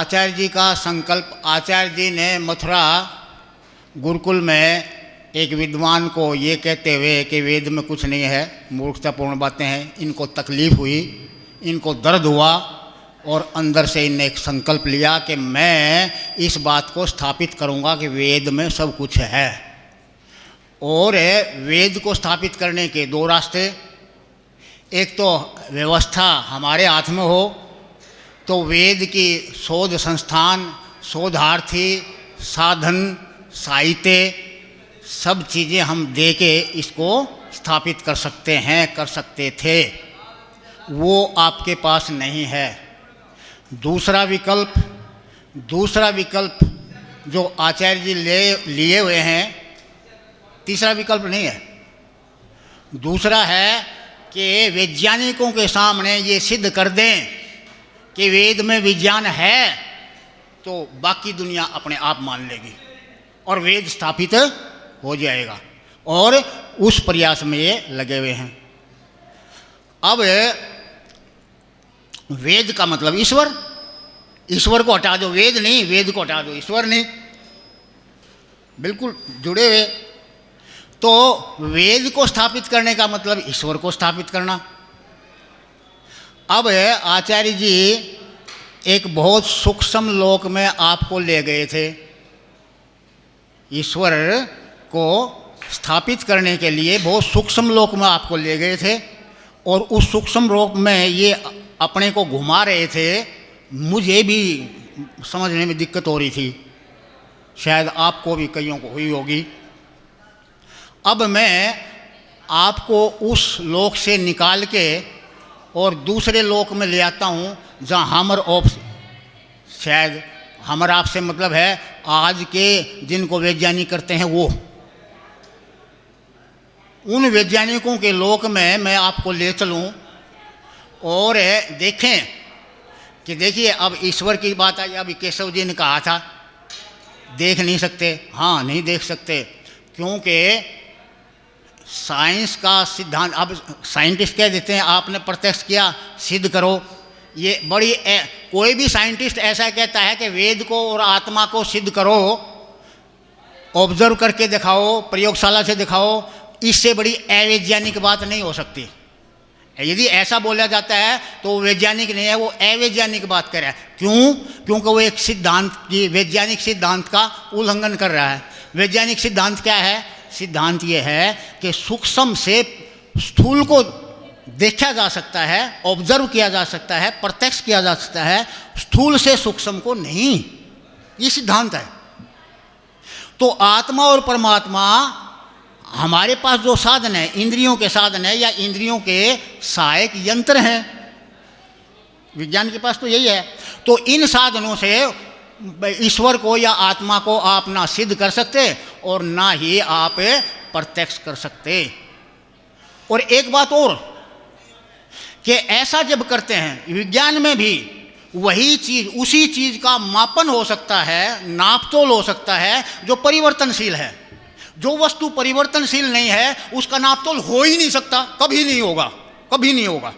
आचार्य जी का संकल्प, आचार्य जी ने मथुरा गुरुकुल में एक विद्वान को ये कहते हुए कि वेद में कुछ नहीं है, मूर्खतापूर्ण बातें हैं, इनको तकलीफ़ हुई, इनको दर्द हुआ और अंदर से इनने एक संकल्प लिया कि मैं इस बात को स्थापित करूंगा कि वेद में सब कुछ है। और वेद को स्थापित करने के दो रास्ते, एक तो व्यवस्था हमारे हाथ में हो तो वेद की शोध संस्थान, शोधार्थी, साधन, साहित्य, सब चीज़ें हम दे के इसको स्थापित कर सकते हैं, कर सकते थे। वो आपके पास नहीं है। दूसरा विकल्प जो आचार्य जी लिए हुए हैं, तीसरा विकल्प नहीं है। दूसरा है कि वैज्ञानिकों के सामने ये सिद्ध कर दें कि वेद में विज्ञान है तो बाकी दुनिया अपने आप मान लेगी और वेद स्थापित हो जाएगा, और उस प्रयास में ये लगे हुए हैं। अब वेद का मतलब ईश्वर को हटा दो, वेद नहीं, वेद को हटा दो, ईश्वर नहीं, बिल्कुल जुड़े हुए। तो वेद को स्थापित करने का मतलब ईश्वर को स्थापित करना। अब आचार्य जी एक बहुत सूक्ष्म लोक में आपको ले गए थे। ईश्वर को स्थापित करने के लिए बहुत सूक्ष्म लोक में आपको ले गए थे, और उस सूक्ष्म लोक में ये अपने को घुमा रहे थे। मुझे भी समझने में दिक्कत हो रही थी, शायद आपको भी, कईयों को हुई होगी। अब मैं आपको उस लोक से निकाल के और दूसरे लोक में ले आता हूँ जहाँ हमर ऑफ, शायद हमर आप से मतलब है आज के जिनको वैज्ञानिक करते हैं वो, उन वैज्ञानिकों के लोक में मैं आपको ले चलूँ और देखें कि देखिए अब ईश्वर की बात आई। अभी केशव जी ने कहा था देख नहीं सकते, हाँ नहीं देख सकते, क्योंकि साइंस का सिद्धांत, अब साइंटिस्ट कह देते हैं आपने प्रत्यक्ष किया, सिद्ध करो। ये बड़ी कोई भी साइंटिस्ट ऐसा कहता है कि वेद को और आत्मा को सिद्ध करो, ऑब्जर्व करके दिखाओ, प्रयोगशाला से दिखाओ, इससे बड़ी अवैज्ञानिक बात नहीं हो सकती। यदि ऐसा बोला जाता है तो वो वैज्ञानिक नहीं है, वो अवैज्ञानिक बात कर रहा है। क्यों? क्योंकि वो एक सिद्धांत की, वैज्ञानिक सिद्धांत का उल्लंघन कर रहा है। वैज्ञानिक सिद्धांत क्या है? सिद्धांत ये है कि सूक्ष्म से स्थूल को देखा जा सकता है, ऑब्जर्व किया जा सकता है, प्रत्यक्ष किया जा सकता है, स्थूल से सूक्ष्म को नहीं। ये सिद्धांत है। तो आत्मा और परमात्मा, हमारे पास जो साधन है, इंद्रियों के साधन है या इंद्रियों के सहायक यंत्र हैं, विज्ञान के पास तो यही है। तो इन साधनों से ईश्वर को या आत्मा को आप ना सिद्ध कर सकते और ना ही आप प्रत्यक्ष कर सकते। और एक बात और कि ऐसा जब करते हैं, विज्ञान में भी वही चीज, उसी चीज का मापन हो सकता है, नापतोल हो सकता है जो परिवर्तनशील है। जो वस्तु परिवर्तनशील नहीं है उसका नापतोल हो ही नहीं सकता, कभी नहीं होगा, कभी नहीं होगा।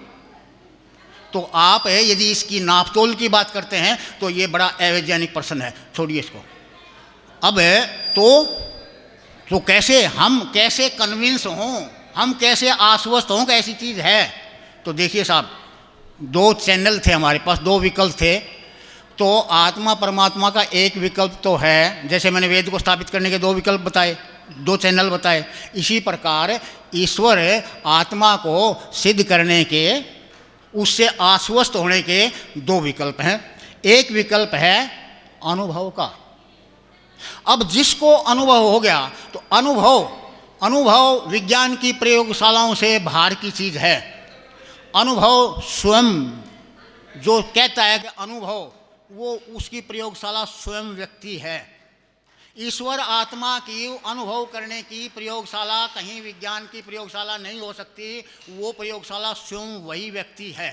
तो आप यदि इसकी नापतोल की बात करते हैं तो ये बड़ा अवैज्ञानिक प्रश्न है, छोड़िए इसको। अब तो कैसे हम कैसे कन्विंस हों, हम कैसे आश्वस्त हों कि ऐसी चीज़ है? तो देखिए साहब, दो चैनल थे हमारे पास, दो विकल्प थे। तो आत्मा परमात्मा का एक विकल्प तो है, जैसे मैंने वेद को स्थापित करने के दो विकल्प बताए, दो चैनल बताए। इसी प्रकार ईश्वर आत्मा को सिद्ध करने के, उससे आश्वस्त होने के दो विकल्प हैं। एक विकल्प है अनुभव का। अब जिसको अनुभव हो गया तो अनुभव विज्ञान की प्रयोगशालाओं से बाहर की चीज़ है। अनुभव स्वयं जो कहता है कि अनुभव, वो उसकी प्रयोगशाला स्वयं व्यक्ति है। ईश्वर आत्मा की अनुभव करने की प्रयोगशाला कहीं विज्ञान की प्रयोगशाला नहीं हो सकती, वो प्रयोगशाला स्वयं वही व्यक्ति है।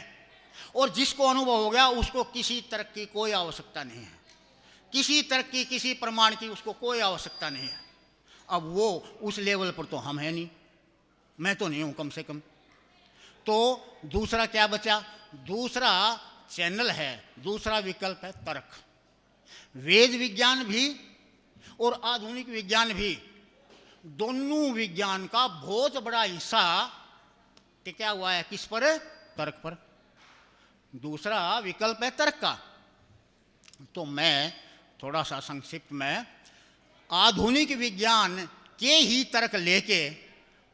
और जिसको अनुभव हो गया उसको किसी तर्क की कोई आवश्यकता नहीं है, किसी तर्क की, किसी प्रमाण की उसको कोई आवश्यकता नहीं है। अब वो उस लेवल पर तो हम हैं नहीं, मैं तो नहीं हूँ कम से कम। तो दूसरा क्या बचा? दूसरा चैनल है, दूसरा विकल्प है तर्क। वेद विज्ञान भी और आधुनिक विज्ञान भी, दोनों विज्ञान का बहुत बड़ा हिस्सा टिका हुआ है किस पर? तर्क पर। दूसरा विकल्प है तर्क का। तो मैं थोड़ा सा संक्षिप्त में आधुनिक विज्ञान के ही तर्क लेके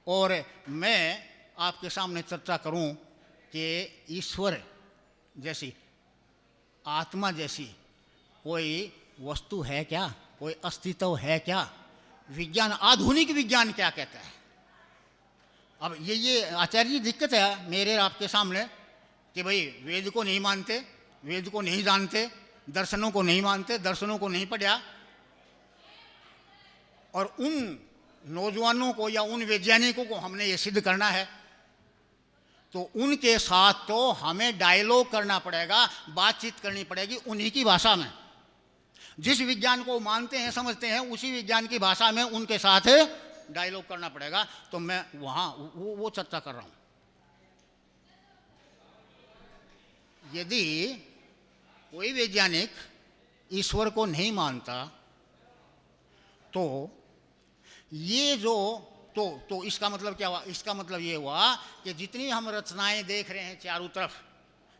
और मैं आपके सामने चर्चा करूं कि ईश्वर जैसी, आत्मा जैसी कोई वस्तु है क्या, कोई अस्तित्व है क्या, विज्ञान, आधुनिक विज्ञान क्या कहता है। अब ये आचार्य जी दिक्कत है मेरे आपके सामने कि भाई वेद को नहीं मानते, वेद को नहीं जानते, दर्शनों को नहीं मानते, दर्शनों को नहीं पढ़ा, और उन नौजवानों को या उन वैज्ञानिकों को हमने ये सिद्ध करना है, तो उनके साथ तो हमें डायलॉग करना पड़ेगा, बातचीत करनी पड़ेगी उन्हीं की भाषा में। जिस विज्ञान को मानते हैं समझते हैं उसी विज्ञान की भाषा में उनके साथ डायलॉग करना पड़ेगा। तो मैं वहाँ वो चर्चा कर रहा हूँ। यदि कोई वैज्ञानिक ईश्वर को नहीं मानता तो ये जो तो इसका मतलब क्या हुआ? इसका मतलब ये हुआ कि जितनी हम रचनाएं देख रहे हैं चारों तरफ,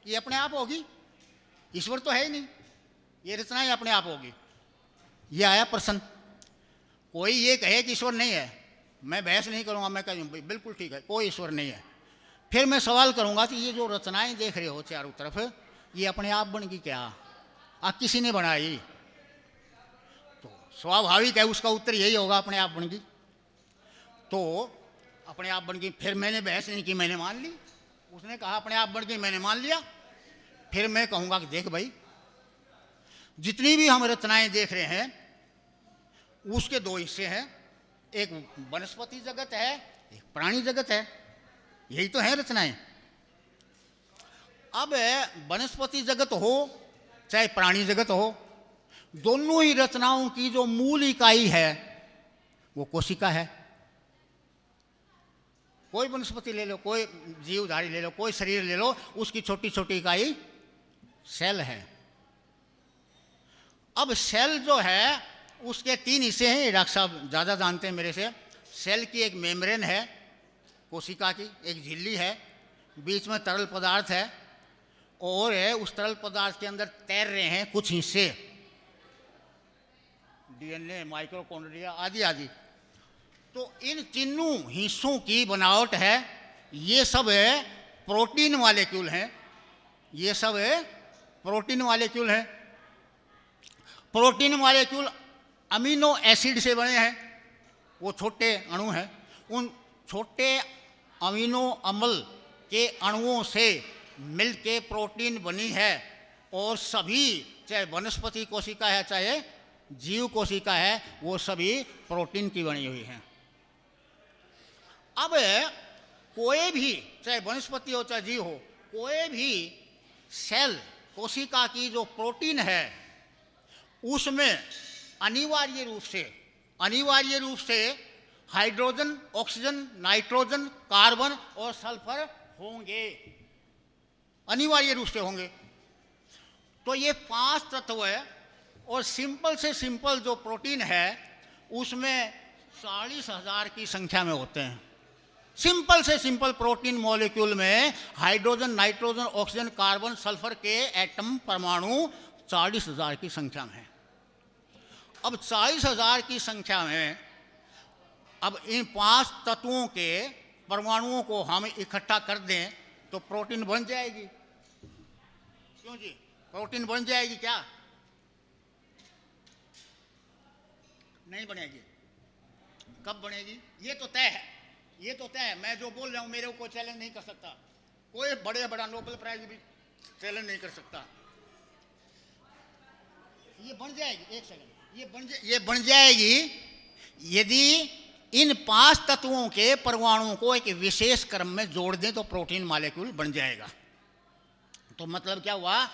ये अपने आप होगी, ईश्वर तो है ही नहीं, ये रचनाएं अपने आप होगी। ये आया प्रश्न। कोई ये कहे कि ईश्वर नहीं है, मैं बहस नहीं करूंगा, मैं कहूँ बिल्कुल ठीक है कोई ईश्वर नहीं है। फिर मैं सवाल करूंगा कि ये जो रचनाएं देख रहे हो चारों तरफ, ये अपने आप बन गई क्या? किसी ने बनाई? तो स्वाभाविक है उसका उत्तर यही होगा, अपने आप बन गई। तो अपने आप बन गई, फिर मैंने बहस नहीं की, मैंने मान ली। उसने कहा अपने आप बन गई, मैंने मान लिया। फिर मैं कहूँगा कि देख भाई, जितनी भी हम रचनाएं देख रहे हैं उसके दो हिस्से हैं, एक वनस्पति जगत है, एक प्राणी जगत है, यही तो है रचनाएं। अब वनस्पति जगत हो चाहे प्राणी जगत हो, दोनों ही रचनाओं की जो मूल इकाई है वो कोशिका है। कोई वनस्पति ले लो, कोई जीवधारी ले लो, कोई शरीर ले लो, उसकी छोटी छोटी इकाई सेल है। अब सेल जो है उसके तीन हिस्से हैं, ये डॉक्टर साहब ज़्यादा जानते हैं मेरे से। सेल की एक मेम्ब्रेन है कोशिका की, एक झिल्ली है, बीच में तरल पदार्थ है, और उस तरल पदार्थ के अंदर तैर रहे हैं कुछ हिस्से, डीएनए, माइक्रोकॉन्ड्रिया आदि आदि। तो इन तीनों हिस्सों की बनावट है, ये सब प्रोटीन मॉलिक्यूल हैं, ये सब प्रोटीन मॉलिक्यूल हैं। प्रोटीन मॉलिक्यूल अमीनो एसिड से बने हैं, वो छोटे अणु हैं। उन छोटे अमीनो अम्ल के अणुओं से मिलके प्रोटीन बनी है, और सभी, चाहे वनस्पति कोशिका है चाहे जीव कोशिका है, वो सभी प्रोटीन की बनी हुई हैं। अब कोई भी, चाहे वनस्पति हो चाहे जीव हो, कोई भी सेल कोशिका की जो प्रोटीन है उसमें अनिवार्य रूप से हाइड्रोजन, ऑक्सीजन, नाइट्रोजन, कार्बन और सल्फर होंगे, अनिवार्य रूप से होंगे। तो ये 5 तत्व है, और सिंपल से सिंपल जो प्रोटीन है उसमें 40,000 की संख्या में होते हैं। सिंपल से सिंपल प्रोटीन मॉलिक्यूल में hydrogen, nitrogen, oxygen, carbon, sulphur के एटम, परमाणु 40,000 की संख्या में है। अब 40,000 की संख्या में अब इन 5 तत्वों के परमाणुओं को हम इकट्ठा कर दें तो प्रोटीन बन जाएगी। क्यों जी, प्रोटीन बन जाएगी क्या? नहीं बनेगी। कब बनेगी? ये तो तय है, ये तो तय है। मैं जो बोल रहा हूँ मेरे को चैलेंज नहीं कर सकता, कोई बड़ा नोबेल प्राइज भी चैलेंज नहीं कर सकता। ये बन जाएगी, एक सेकंड, ये बन जाएगी यदि इन 5 तत्वों के परमाणुओं को एक विशेष क्रम में जोड़ दें तो प्रोटीन मॉलिक्यूल बन जाएगा। तो मतलब क्या हुआ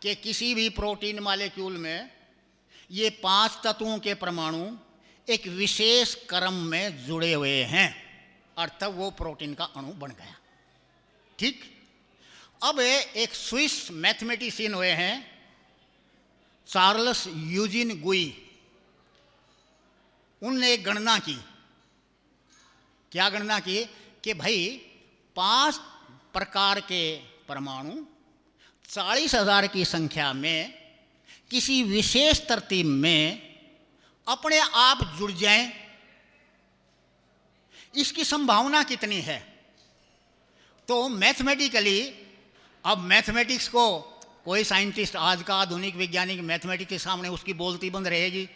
कि किसी भी प्रोटीन मॉलिक्यूल में ये 5 तत्वों के परमाणु एक विशेष क्रम में जुड़े हुए हैं, अर्थात वो प्रोटीन का अणु बन गया। ठीक। अब एक स्विस मैथमेटिशियन हुए हैं चार्ल्स यूजिन गुई, उनने एक गणना की। क्या गणना की कि भाई 5 प्रकार के परमाणु 40,000 की संख्या में किसी विशेष तरतीब में अपने आप जुड़ जाएं, इसकी संभावना कितनी है। तो मैथमेटिकली, अब मैथमेटिक्स को कोई साइंटिस्ट, आज का आधुनिक वैज्ञानिक मैथमेटिक्स के सामने उसकी बोलती बंद रहेगी,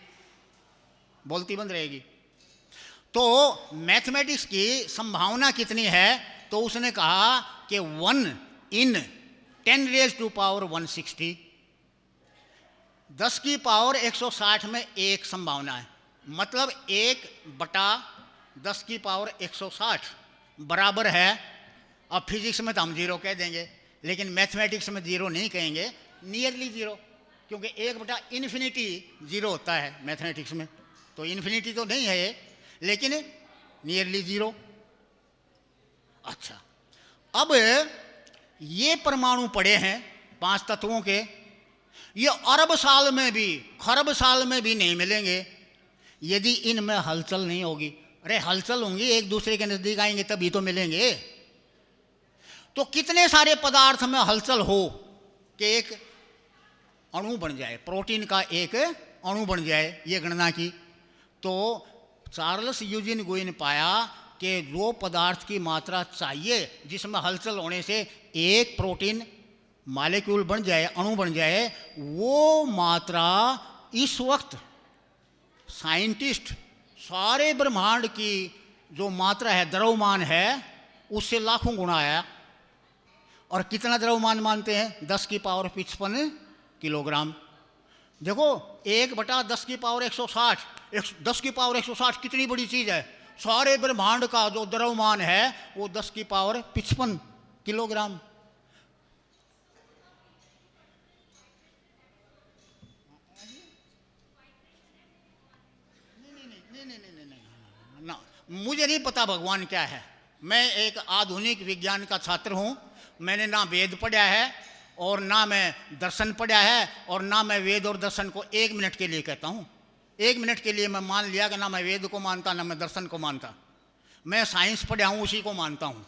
बोलती बंद रहेगी। तो मैथमेटिक्स की संभावना कितनी है, तो उसने कहा कि 1 in 10⁻⁻160, 10 की पावर 160 में एक संभावना है, मतलब 1/10 की पावर 160 बराबर है। अब फिजिक्स में तो हम 0 कह देंगे, लेकिन मैथमेटिक्स में 0 नहीं कहेंगे, नियरली 0, क्योंकि 1/∞ 0 होता है मैथमेटिक्स में। तो इन्फिनिटी तो नहीं है ये, लेकिन नियरली 0। अच्छा, अब ये परमाणु पड़े हैं 5 तत्वों के, ये अरब साल में भी, खरब साल में भी नहीं मिलेंगे यदि इनमें हलचल नहीं होगी। अरे हलचल होंगी, एक दूसरे के नज़दीक आएंगे तभी तो मिलेंगे। तो कितने सारे पदार्थ में हलचल हो कि एक अणु बन जाए, प्रोटीन का एक अणु बन जाए, ये गणना की। तो चार्ल्स यूजिन गुई ने पाया कि जो पदार्थ की मात्रा चाहिए जिसमें हलचल होने से एक प्रोटीन मॉलिक्यूल बन जाए, अणु बन जाए, वो मात्रा इस वक्त साइंटिस्ट सारे ब्रह्मांड की जो मात्रा है, द्रव्यमान है, उससे लाखों गुना है। और कितना द्रव्यमान मानते हैं? 10 की पावर 55 किलोग्राम। देखो 1/10 की पावर 160, 10 की पावर 160 कितनी बड़ी चीज़ है। सारे ब्रह्मांड का जो द्रव्यमान है वो 10 की पावर 55 किलोग्राम। ना, मुझे नहीं पता भगवान क्या है। मैं एक आधुनिक विज्ञान का छात्र हूँ। मैंने ना वेद पढ़ा है और ना मैं दर्शन पढ़ा है, और ना मैं वेद और दर्शन को 1 मिनट के लिए कहता हूँ। 1 मिनट के लिए मैं मान लिया कि ना मैं वेद को मानता ना मैं दर्शन को मानता। मैं साइंस पढ़ा हूँ, उसी को मानता हूँ,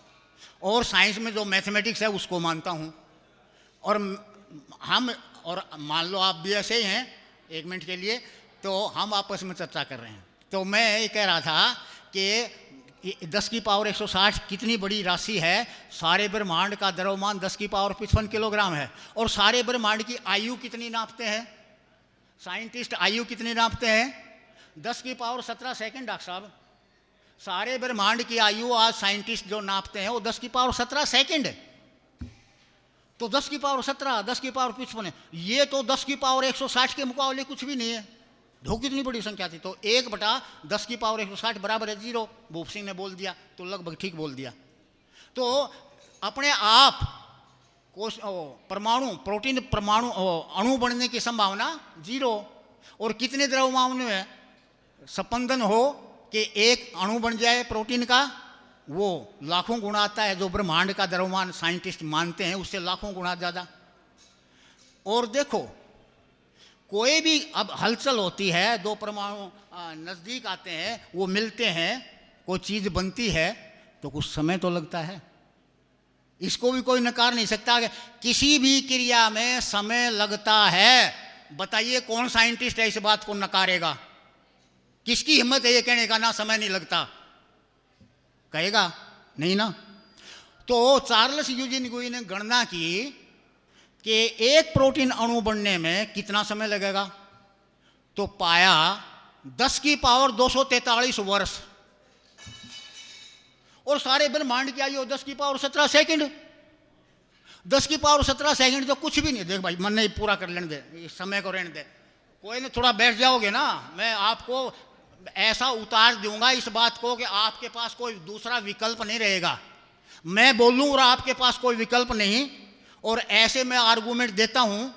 और साइंस में जो मैथमेटिक्स है उसको मानता हूँ। और हम, और मान लो आप भी ऐसे ही हैं 1 मिनट के लिए, तो हम आपस में चर्चा कर रहे हैं। तो मैं ये कह रहा था कि 10 की पावर 160 कितनी बड़ी राशि है। सारे ब्रह्मांड का द्रव्यमान 10 की पावर 55 किलोग्राम है। और सारे ब्रह्मांड की आयु कितनी नापते हैं साइंटिस्ट? आयु कितनी नापते हैं? 10 की पावर 17 सेकंड। डॉक्टर साहब, सारे ब्रह्मांड की आयु आज साइंटिस्ट जो नापते हैं वो 10 की पावर 17 सेकंड है। तो 10 की पावर 17, 10 की पावर 55 है। ये तो 10 की पावर 160 के मुकाबले कुछ भी नहीं है। देखो कितनी बड़ी संख्या थी। तो 1/10 की पावर 160 बराबर है 0। भूप सिंह ने बोल दिया तो लगभग ठीक बोल दिया। तो अपने आप कोश परमाणु, प्रोटीन परमाणु अणु बनने की संभावना 0। और कितने द्रव्यमान में स्पंदन हो कि एक अणु बन जाए प्रोटीन का, वो लाखों गुना आता है। जो ब्रह्मांड का द्रव्यमान साइंटिस्ट मानते हैं उससे लाखों गुना ज़्यादा। और देखो कोई भी अब हलचल होती है, 2 परमाणु नज़दीक आते हैं, वो मिलते हैं, कोई चीज़ बनती है, तो कुछ समय तो लगता है। इसको भी कोई नकार नहीं सकता कि किसी भी क्रिया में समय लगता है। बताइए कौन साइंटिस्ट है इस बात को नकारेगा? किसकी हिम्मत है ये कहने का ना समय नहीं लगता? कहेगा नहीं ना। तो चार्ल्स यूजिन गुई ने गणना की कि एक प्रोटीन अणु बनने में कितना समय लगेगा। तो पाया 10 की पावर 243 वर्ष। और सारे ब्रह्मांड की आयु 10 की पावर 17 सेकंड। 10 की पावर 17 सेकंड तो कुछ भी नहीं। देख भाई, मन नहीं पूरा कर लेने दे, इस समय को रहने दे। कोई नहीं, थोड़ा बैठ जाओगे ना, मैं आपको ऐसा उतार दूंगा इस बात को कि आपके पास कोई दूसरा विकल्प नहीं रहेगा। मैं बोलूँ और आपके पास कोई विकल्प नहीं, और ऐसे मैं आर्गूमेंट देता हूँ,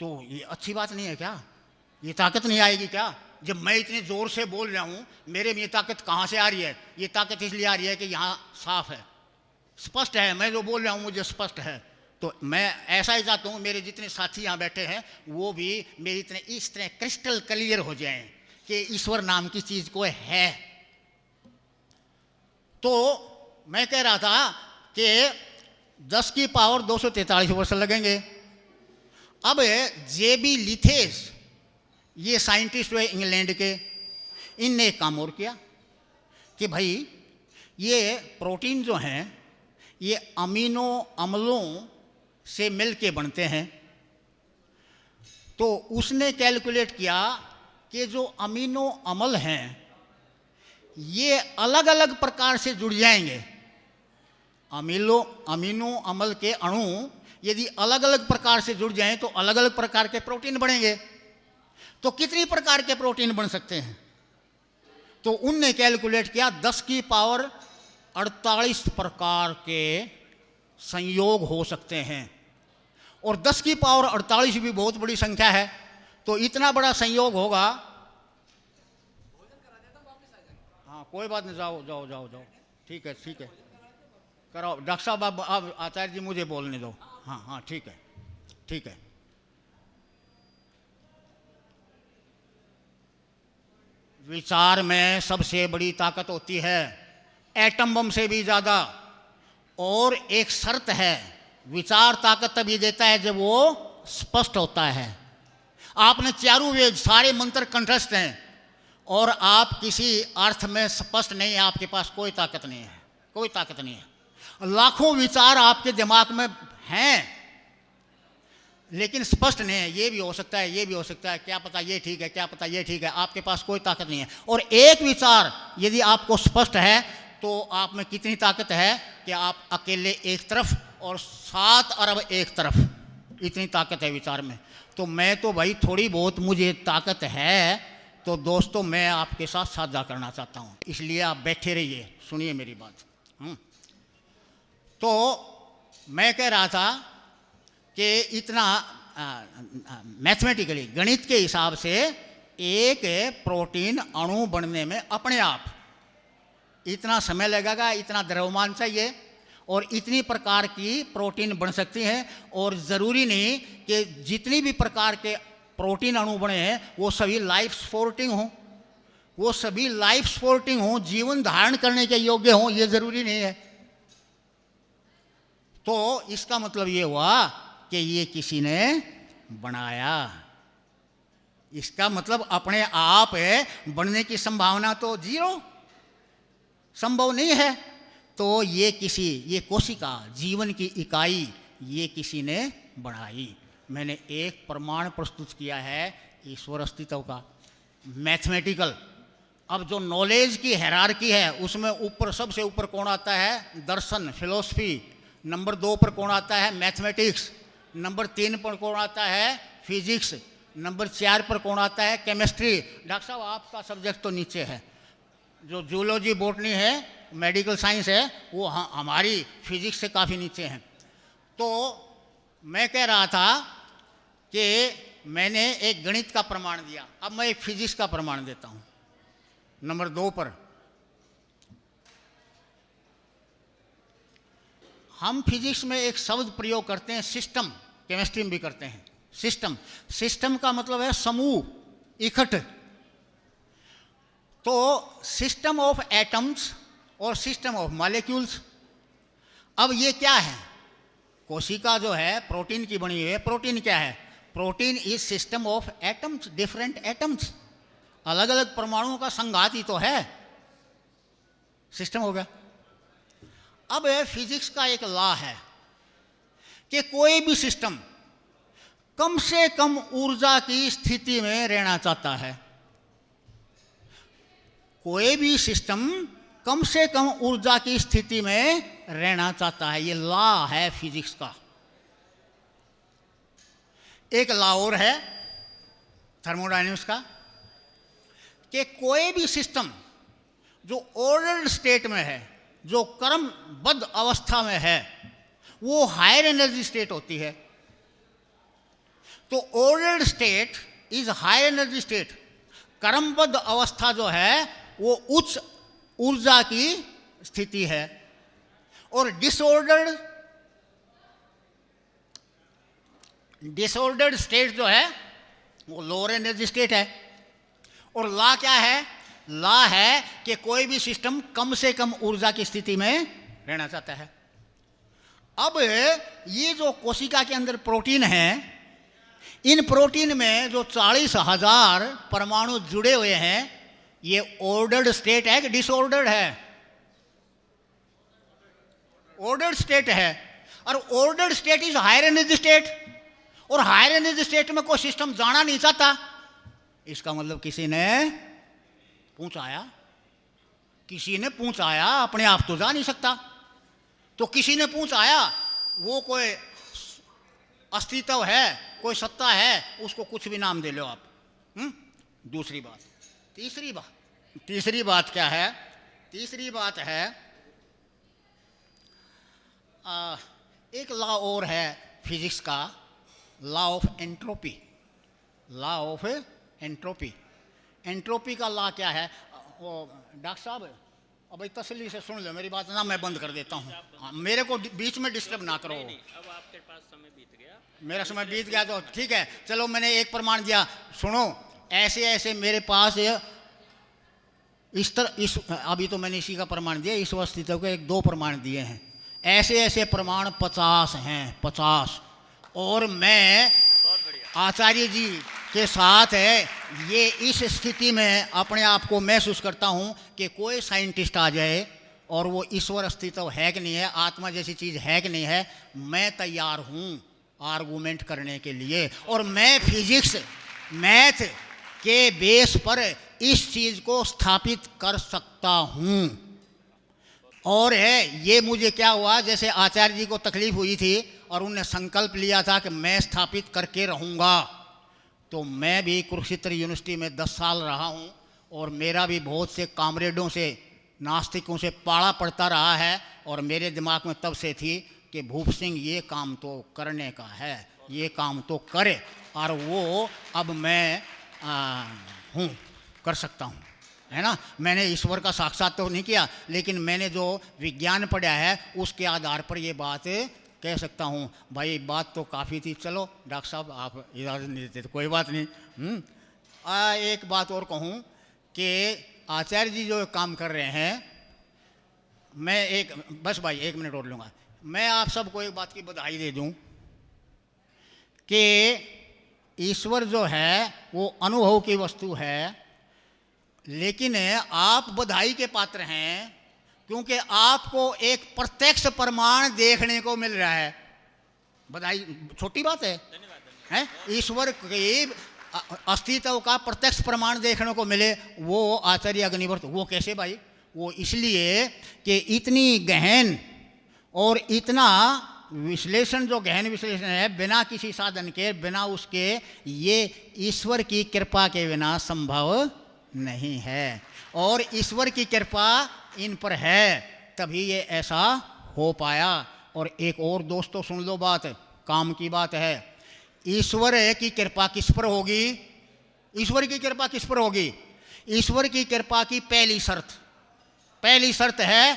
तो ये अच्छी बात नहीं है क्या? ये ताकत नहीं आएगी क्या? जब मैं इतने ज़ोर से बोल रहा हूँ, मेरे में ये ताकत कहाँ से आ रही है? ये ताकत इसलिए आ रही है कि यहाँ साफ है, स्पष्ट है। मैं जो बोल रहा हूँ मुझे स्पष्ट है, तो मैं ऐसा ही चाहता हूँ मेरे जितने साथी यहाँ बैठे हैं वो भी मेरी इस तरह क्रिस्टल क्लियर हो जाएं कि ईश्वर नाम की चीज़ कोई है। तो मैं कह रहा था कि 10 की पावर 243 वर्ष लगेंगे। अब जेबी लिथेस ये साइंटिस्ट हुए इंग्लैंड के, इनने एक काम और किया कि भाई ये प्रोटीन जो हैं ये अमीनो अम्लों से मिल के बनते हैं। तो उसने कैलकुलेट किया कि जो अमीनो अम्ल हैं ये अलग अलग प्रकार से जुड़ जाएंगे। अमीनो अम्ल के अणु यदि अलग अलग प्रकार से जुड़ जाएं तो अलग अलग प्रकार के प्रोटीन बनेंगे। तो कितनी प्रकार के प्रोटीन बन सकते हैं? तो उनने कैलकुलेट किया 10 की पावर 48 प्रकार के संयोग हो सकते हैं। और 10 की पावर 48 भी बहुत बड़ी संख्या है। तो इतना बड़ा संयोग होगा। हाँ कोई बात नहीं, जाओ जाओ जाओ जाओ, ठीक है ठीक है, कराओ डॉक्टर साहब। अब आचार्य जी मुझे बोलने दो। हाँ हाँ ठीक है ठीक है। विचार में सबसे बड़ी ताकत होती है, एटम बम से भी ज़्यादा। और एक शर्त है, विचार ताकत तभी देता है जब वो स्पष्ट होता है। आपने चारों वेद सारे मंत्र कंठस्थ हैं और आप किसी अर्थ में स्पष्ट नहीं है, आपके पास कोई ताकत नहीं है, कोई ताकत नहीं है। लाखों विचार आपके दिमाग में हैं लेकिन स्पष्ट नहीं है। ये भी हो सकता है, ये भी हो सकता है, क्या पता ये ठीक है, क्या पता ये ठीक है, आपके पास कोई ताकत नहीं है। और एक विचार यदि आपको स्पष्ट है तो आप में कितनी ताकत है कि आप अकेले एक तरफ और 7 अरब एक तरफ, इतनी ताकत है विचार में। तो मैं तो भाई थोड़ी बहुत मुझे ताकत है तो दोस्तों मैं आपके साथ साझा करना चाहता हूँ, इसलिए आप बैठे रहिए, सुनिए मेरी बात। तो मैं कह रहा था कि इतना मैथमेटिकली गणित के हिसाब से एक प्रोटीन अणु बनने में अपने आप इतना समय लगेगा, इतना द्रव्यमान चाहिए और इतनी प्रकार की प्रोटीन बन सकती हैं। और ज़रूरी नहीं कि जितनी भी प्रकार के प्रोटीन अणु बने हैं वो सभी लाइफ सपोर्टिंग हों, वो सभी लाइफ सपोर्टिंग हों, जीवन धारण करने के योग्य हों, ये ज़रूरी नहीं है। तो इसका मतलब ये हुआ कि ये किसी ने बनाया। इसका मतलब अपने आप बनने की संभावना तो 0, संभव नहीं है। तो ये कोशिका, जीवन की इकाई, ये किसी ने बढ़ाई। मैंने एक प्रमाण प्रस्तुत किया है ईश्वर अस्तित्व का, मैथमेटिकल। अब जो नॉलेज की हायरार्की है उसमें ऊपर, सबसे ऊपर कौन आता है? दर्शन, फिलॉसफी। नंबर 2 पर कौन आता है? मैथमेटिक्स। नंबर 3 पर कौन आता है? फिजिक्स। नंबर 4 पर कौन आता है? केमिस्ट्री। डॉक्टर साहब आपका सब्जेक्ट तो नीचे है, जो जूलॉजी बॉटनी है, मेडिकल साइंस है, वो हमारी फिजिक्स से काफ़ी नीचे हैं। तो मैं कह रहा था कि मैंने एक गणित का प्रमाण दिया, अब मैं एक फिजिक्स का प्रमाण देता हूँ। नंबर 2 पर हम फिजिक्स में एक शब्द प्रयोग करते हैं सिस्टम, केमिस्ट्री में भी करते हैं सिस्टम। सिस्टम का मतलब है समूह, इकट्ठ। तो सिस्टम ऑफ एटम्स और सिस्टम ऑफ मॉलिक्यूल्स। अब ये क्या है? कोशिका जो है प्रोटीन की बनी हुई है। प्रोटीन क्या है? Protein is system of atoms, different atoms, अलग अलग परमाणुओं का संघात ही तो है, सिस्टम हो गया। अब फिजिक्स का एक लॉ है कि कोई भी सिस्टम कम से कम ऊर्जा की स्थिति में रहना चाहता है। कोई भी सिस्टम कम से कम ऊर्जा की स्थिति में रहना चाहता है, ये लॉ है फिजिक्स का। एक लॉ और है थर्मोडायनेमिक्स का कि कोई भी सिस्टम जो ऑर्डर्ड स्टेट में है, जो क्रमबद्ध अवस्था में है, वो हायर एनर्जी स्टेट होती है। तो ordered state is higher energy state. क्रमबद्ध अवस्था जो है वो उच्च ऊर्जा की स्थिति है। और डिसऑर्डर्ड डिसऑर्डर्ड स्टेट जो है वो लोअर एनर्जी स्टेट है। और ला क्या है? ला है कि कोई भी सिस्टम कम से कम ऊर्जा की स्थिति में रहना चाहता है। अब ये जो कोशिका के अंदर प्रोटीन है, इन प्रोटीन में जो 40,000 परमाणु जुड़े हुए हैं, ये ऑर्डर्ड स्टेट है कि डिसऑर्डर्ड है? ऑर्डर्ड स्टेट है। और ordered state is higher energy state, और हायर एनर्जी स्टेट में कोई सिस्टम जाना नहीं चाहता। इसका मतलब किसी ने पहुंचाया, किसी ने पहुंचाया, अपने आप तो जा नहीं सकता। तो किसी ने पहुंचाया, वो कोई अस्तित्व है, कोई सत्ता है, उसको कुछ भी नाम दे लो आप। दूसरी बात, तीसरी बात क्या है? तीसरी बात है एक लॉ और है फिजिक्स का, law of entropy. Law of entropy, entropy का लॉ क्या है? वो डॉक्टर साहब अब भाई तसल्ली से सुन लो मेरी बात ना, मैं बंद कर देता हूँ, मेरे को बीच में डिस्टर्ब ना करो। अब आपके पास समय बीत गया, मेरा समय बीत गया तो ठीक है, चलो मैंने एक प्रमाण दिया, सुनो। ऐसे ऐसे मेरे पास इस अभी तो मैंने इसी का प्रमाण दिया, इस अस्तित्व के 2 प्रमाण दिए हैं। ऐसे ऐसे प्रमाण 50 हैं, 50। और मैं आचार्य जी के साथ है ये इस स्थिति में अपने आप को महसूस करता हूँ कि कोई साइंटिस्ट आ जाए और वो ईश्वर अस्तित्व है कि नहीं है, आत्मा जैसी चीज़ है कि नहीं है, मैं तैयार हूँ आर्गूमेंट करने के लिए। और मैं फिजिक्स मैथ के बेस पर इस चीज़ को स्थापित कर सकता हूँ। और है ये मुझे क्या हुआ, जैसे आचार्य जी को तकलीफ हुई थी और उन्होंने संकल्प लिया था कि मैं स्थापित करके रहूँगा, तो मैं भी कुरुक्षेत्र यूनिवर्सिटी में 10 साल रहा हूँ और मेरा भी बहुत से कामरेडों से, नास्तिकों से पाला पड़ता रहा है। और मेरे दिमाग में तब से थी कि भूप सिंह ये काम तो करने का है, ये काम तो करे, और वो अब मैं हूँ, कर सकता हूँ, है ना। मैंने ईश्वर का साक्षात तो नहीं किया, लेकिन मैंने जो विज्ञान पढ़ा है उसके आधार पर ये बात कह सकता हूँ। भाई बात तो काफ़ी थी, चलो डॉक्टर साहब आप इजाज़त नहीं देते तो कोई बात नहीं। एक बात और कहूँ कि आचार्य जी जो काम कर रहे हैं, मैं बस भाई 1 मिनट और लूँगा। मैं आप सबको एक बात की बधाई दे दूँ कि ईश्वर जो है वो अनुभव की वस्तु है, लेकिन आप बधाई के पात्र हैं क्योंकि आपको एक प्रत्यक्ष प्रमाण देखने को मिल रहा है। बधाई छोटी बात है? ईश्वर के अस्तित्व का प्रत्यक्ष प्रमाण देखने को मिले, वो आचार्य अग्निवर्त। वो कैसे भाई? वो इसलिए कि इतनी गहन और इतना विश्लेषण, जो गहन विश्लेषण है, बिना किसी साधन के, बिना उसके, ये ईश्वर की कृपा के बिना संभव नहीं है। और ईश्वर की कृपा इन पर है, तभी ये ऐसा हो पाया। और एक और दोस्तों सुन लो बात, काम की बात है। ईश्वर की कृपा किस पर होगी? ईश्वर की कृपा किस पर होगी? ईश्वर की कृपा की पहली शर्त है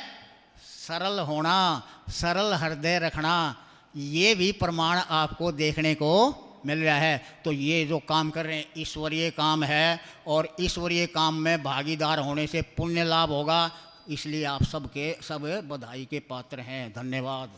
सरल होना, सरल हृदय रखना। ये भी प्रमाण आपको देखने को मिल रहा है। तो ये जो काम कर रहे हैं ईश्वरीय काम है, और ईश्वरीय काम में भागीदार होने से पुण्य लाभ होगा। इसलिए आप सब बधाई के पात्र हैं। धन्यवाद।